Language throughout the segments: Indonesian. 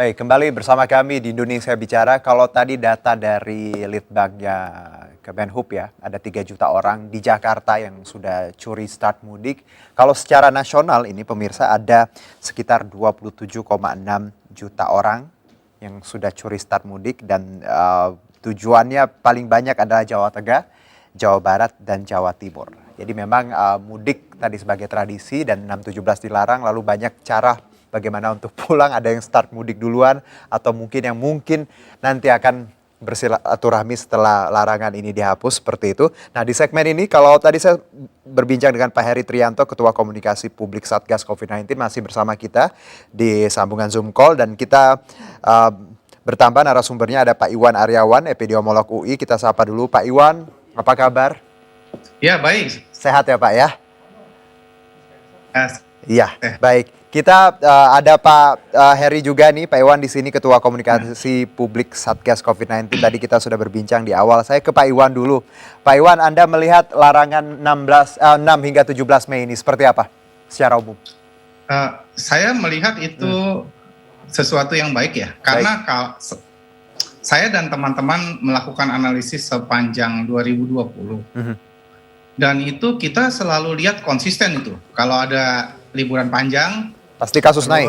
Baik, kembali bersama kami di Indonesia Bicara. Kalau tadi data dari Litbangnya Kemenhub ya, ada 3 juta orang di Jakarta yang sudah curi start mudik. Kalau secara nasional ini pemirsa ada sekitar 27,6 juta orang yang sudah curi start mudik dan tujuannya paling banyak adalah Jawa Tengah, Jawa Barat, dan Jawa Timur. Jadi memang mudik tadi sebagai tradisi dan 6.17 dilarang, lalu banyak cara bagaimana untuk pulang, ada yang start mudik duluan atau mungkin nanti akan bersilaturahmi setelah larangan ini dihapus seperti itu. Nah di segmen ini kalau tadi saya berbincang dengan Pak Heri Trianto, Ketua Komunikasi Publik Satgas COVID-19 masih bersama kita di sambungan Zoom call dan kita bertambah narasumbernya ada Pak Iwan Aryawan, epidemiolog UI. Kita sapa dulu Pak Iwan, apa kabar? Ya baik. Sehat ya Pak ya? Yes. Iya, baik. Kita ada Pak Heri juga nih, Pak Iwan di sini Ketua Komunikasi Publik Satgas COVID-19. Tadi kita sudah berbincang di awal. Saya ke Pak Iwan dulu. Pak Iwan, Anda melihat larangan 6 hingga 17 Mei ini seperti apa secara umum? Saya melihat itu sesuatu yang baik ya. Karena saya dan teman-teman melakukan analisis sepanjang 2020. Dan itu kita selalu lihat konsisten itu. Kalau ada liburan panjang, pasti kasus naik.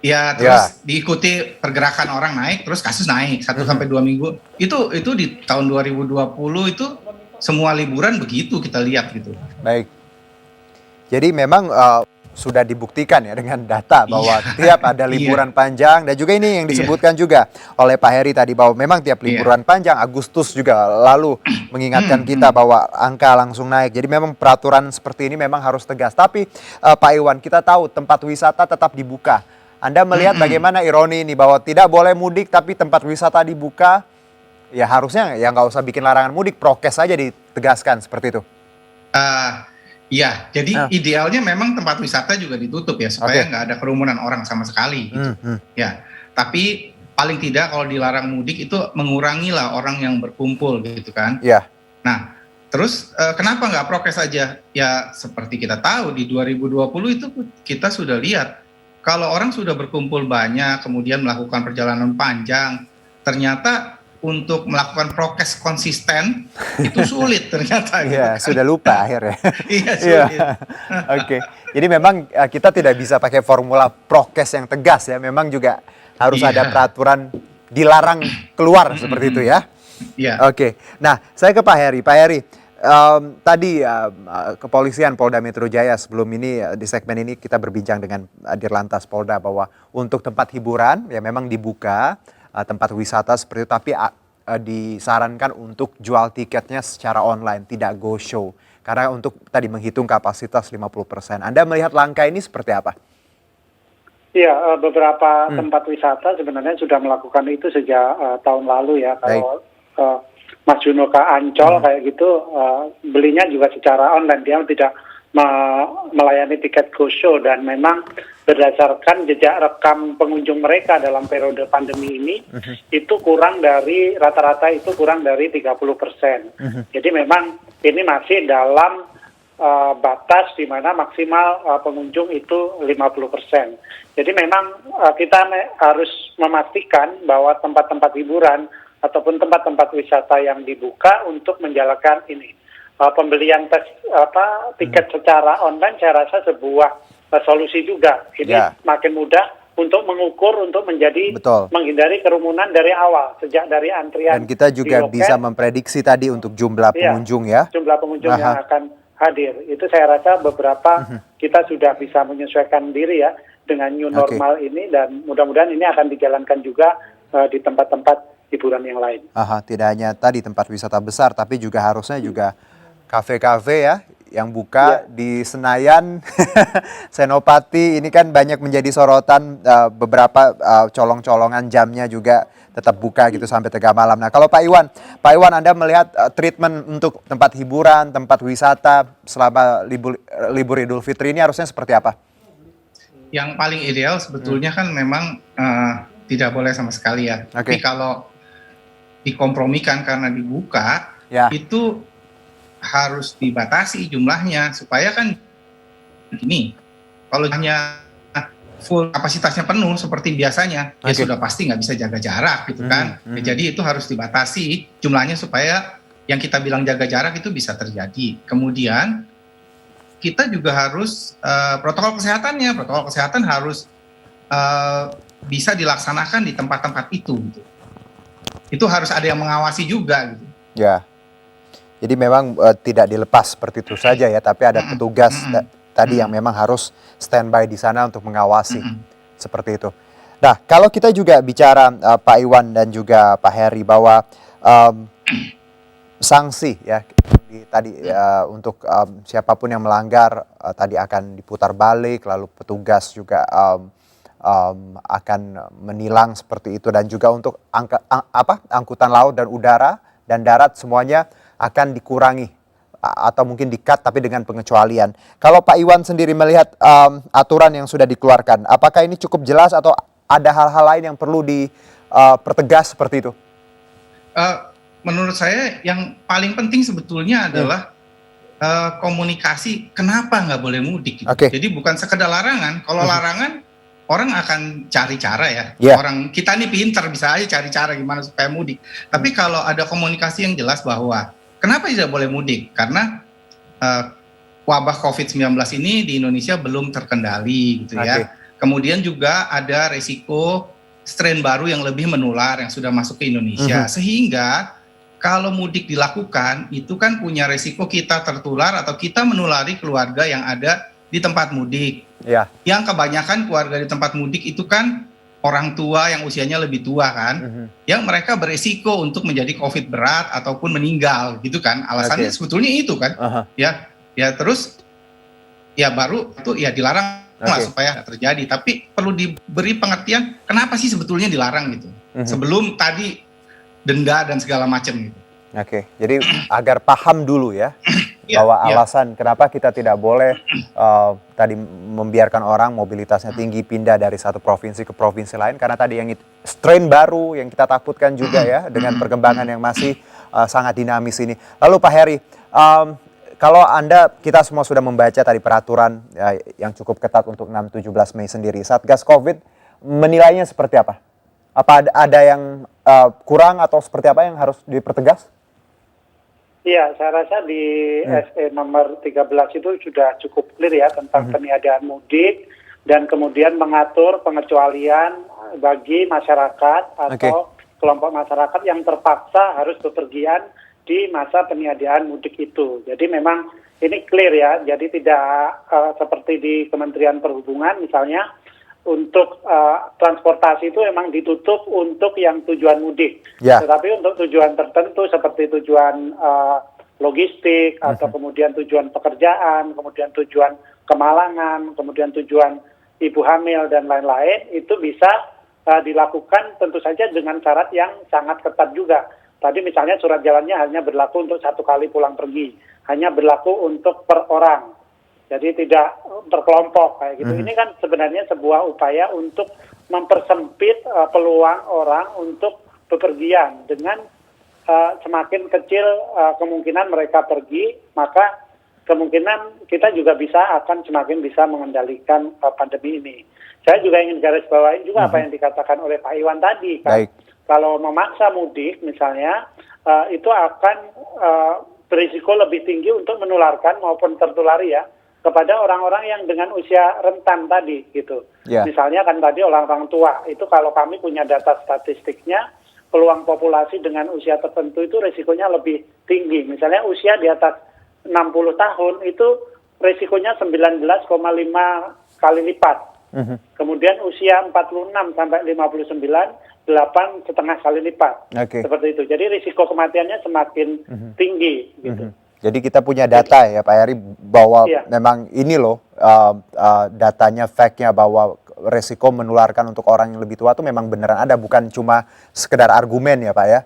Terus diikuti pergerakan orang naik, terus kasus naik 1 sampai 2 minggu. Itu di tahun 2020 itu semua liburan begitu kita lihat gitu. Baik. Jadi memang sudah dibuktikan ya dengan data bahwa tiap ada liburan panjang dan juga ini yang disebutkan juga oleh Pak Heri tadi bahwa memang tiap liburan panjang Agustus juga lalu mengingatkan kita bahwa angka langsung naik. Jadi memang peraturan seperti ini memang harus tegas. Tapi Pak Iwan, kita tahu tempat wisata tetap dibuka. Anda melihat bagaimana ironi ini bahwa tidak boleh mudik tapi tempat wisata dibuka. Ya harusnya ya nggak usah bikin larangan mudik, prokes saja ditegaskan seperti itu. Ya, jadi idealnya memang tempat wisata juga ditutup ya supaya nggak ada kerumunan orang sama sekali. Gitu. Ya, tapi paling tidak kalau dilarang mudik itu mengurangilah orang yang berkumpul gitu kan. Iya. Nah, terus kenapa nggak prokes saja? Ya seperti kita tahu di 2020 itu kita sudah lihat kalau orang sudah berkumpul banyak kemudian melakukan perjalanan panjang, ternyata untuk melakukan prokes konsisten itu sulit ternyata. Iya, sudah lupa akhirnya. Iya, sulit. Oke. Jadi memang kita tidak bisa pakai formula prokes yang tegas ya. Memang juga harus ada peraturan dilarang keluar seperti itu ya. Iya. Oke. Nah, saya ke Pak Heri. Pak Heri, tadi kepolisian Polda Metro Jaya sebelum ini di segmen ini kita berbincang dengan Dirlantas Polda bahwa untuk tempat hiburan ya memang dibuka, tempat wisata seperti itu, tapi disarankan untuk jual tiketnya secara online, tidak go show. Karena untuk tadi menghitung kapasitas 50%. Anda melihat langkah ini seperti apa? Iya, beberapa tempat wisata sebenarnya sudah melakukan itu sejak tahun lalu ya. Kalau Mas Juno ke Ancol kayak gitu, belinya juga secara online, dia tidak melayani tiket go show dan memang berdasarkan jejak rekam pengunjung mereka dalam periode pandemi ini itu rata-rata itu kurang dari 30%. Jadi memang ini masih dalam batas di mana maksimal pengunjung itu 50%. Jadi memang kita harus memastikan bahwa tempat-tempat hiburan ataupun tempat-tempat wisata yang dibuka untuk menjalankan ini. Pembelian tiket secara online saya rasa sebuah solusi juga. Ini makin mudah untuk mengukur, untuk menghindari kerumunan dari awal, sejak dari antrian. Dan kita juga bisa memprediksi tadi untuk jumlah pengunjung ya. Jumlah pengunjung yang akan hadir. Itu saya rasa beberapa kita sudah bisa menyesuaikan diri ya dengan new normal ini dan mudah-mudahan ini akan dijalankan juga di tempat-tempat hiburan yang lain. Tidak hanya tadi tempat wisata besar, tapi juga harusnya juga kafe-kafe ya yang buka di Senayan, Senopati, ini kan banyak menjadi sorotan, beberapa colong-colongan jamnya juga tetap buka gitu sampai tengah malam. Nah kalau Pak Iwan Anda melihat treatment untuk tempat hiburan, tempat wisata selama libur Idul Fitri ini harusnya seperti apa? Yang paling ideal sebetulnya kan memang tidak boleh sama sekali ya. Tapi kalau dikompromikan karena dibuka, itu harus dibatasi jumlahnya supaya kan gini, kalau hanya full kapasitasnya penuh seperti biasanya, ya sudah pasti nggak bisa jaga jarak gitu kan. Ya, jadi itu harus dibatasi jumlahnya supaya yang kita bilang jaga jarak itu bisa terjadi. Kemudian kita juga harus protokol kesehatan harus bisa dilaksanakan di tempat-tempat itu. Gitu. Itu harus ada yang mengawasi juga. Gitu. Ya, jadi memang tidak dilepas seperti itu saja ya, tapi ada petugas tadi yang memang harus standby di sana untuk mengawasi seperti itu. Nah, kalau kita juga bicara Pak Iwan dan juga Pak Heri bahwa sanksi ya tadi untuk siapapun yang melanggar tadi akan diputar balik, lalu petugas juga akan menilang seperti itu, dan juga untuk angkutan laut dan udara dan darat semuanya akan dikurangi atau mungkin di-cut tapi dengan pengecualian. Kalau Pak Iwan sendiri melihat aturan yang sudah dikeluarkan, apakah ini cukup jelas atau ada hal-hal lain yang perlu dipertegas seperti itu? Menurut saya yang paling penting sebetulnya adalah komunikasi kenapa nggak boleh mudik. Gitu. Jadi bukan sekedar larangan. Kalau larangan orang akan cari cara ya. Orang kita nih pinter bisa aja cari cara gimana supaya mudik. Tapi kalau ada komunikasi yang jelas bahwa kenapa tidak boleh mudik? Karena wabah COVID-19 ini di Indonesia belum terkendali gitu ya. Kemudian juga ada resiko strain baru yang lebih menular yang sudah masuk ke Indonesia. Sehingga kalau mudik dilakukan itu kan punya resiko kita tertular atau kita menulari keluarga yang ada di tempat mudik. Yang kebanyakan keluarga di tempat mudik itu kan orang tua yang usianya lebih tua kan, yang mereka beresiko untuk menjadi COVID berat ataupun meninggal gitu kan, alasannya sebetulnya itu kan, ya terus ya baru itu ya dilarang lah supaya nggak terjadi, tapi perlu diberi pengertian kenapa sih sebetulnya dilarang gitu, sebelum tadi denda dan segala macam gitu. Jadi agar paham dulu ya. Bahwa alasan kenapa kita tidak boleh tadi membiarkan orang mobilitasnya tinggi pindah dari satu provinsi ke provinsi lain, karena tadi yang strain baru yang kita takutkan juga ya dengan perkembangan yang masih sangat dinamis ini. Lalu Pak Heri, kalau kita semua sudah membaca tadi peraturan yang cukup ketat untuk 6-17 Mei sendiri, Satgas Covid menilainya seperti apa? Apa ada yang kurang atau seperti apa yang harus dipertegas? Iya, saya rasa di SE nomor 13 itu sudah cukup clear ya tentang peniadaan mudik dan kemudian mengatur pengecualian bagi masyarakat atau kelompok masyarakat yang terpaksa harus bepergian di masa peniadaan mudik itu. Jadi memang ini clear ya, jadi tidak seperti di Kementerian Perhubungan misalnya, untuk transportasi itu memang ditutup untuk yang tujuan mudik. Tetapi untuk tujuan tertentu seperti tujuan logistik atau kemudian tujuan pekerjaan, kemudian tujuan kemalangan, kemudian tujuan ibu hamil dan lain-lain itu bisa dilakukan tentu saja dengan syarat yang sangat ketat juga. Tadi misalnya surat jalannya hanya berlaku untuk 1 kali pulang pergi, hanya berlaku untuk per orang. Jadi tidak berkelompok kayak gitu. Ini kan sebenarnya sebuah upaya untuk mempersempit peluang orang untuk bepergian. Dengan semakin kecil kemungkinan mereka pergi, maka kemungkinan kita juga akan semakin bisa mengendalikan pandemi ini. Saya juga ingin garis bawahi juga apa yang dikatakan oleh Pak Iwan tadi. Kan? Kalau memaksa mudik misalnya, itu akan berisiko lebih tinggi untuk menularkan maupun tertulari ya kepada orang-orang yang dengan usia rentan tadi gitu. Misalnya kan tadi orang-orang tua, itu kalau kami punya data statistiknya, peluang populasi dengan usia tertentu itu risikonya lebih tinggi. Misalnya usia di atas 60 tahun itu risikonya 19,5 kali lipat. Kemudian usia 46 sampai 59, 8,5 kali lipat. Seperti itu. Jadi risiko kematiannya semakin tinggi gitu. Jadi kita punya data ya Pak Heri bahwa memang ini loh datanya, fact-nya bahwa resiko menularkan untuk orang yang lebih tua itu memang beneran ada, bukan cuma sekedar argumen ya Pak ya?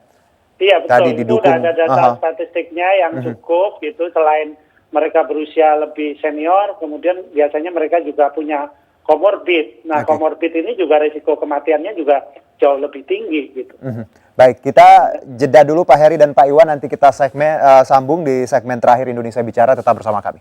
Iya betul, tadi itu didukung, udah ada data statistiknya yang cukup gitu. Selain mereka berusia lebih senior, kemudian biasanya mereka juga punya comorbid. Nah comorbid ini juga resiko kematiannya juga jauh lebih tinggi gitu. Baik, kita jeda dulu Pak Heri dan Pak Iwan, nanti kita sambung di segmen terakhir Indonesia Bicara, tetap bersama kami.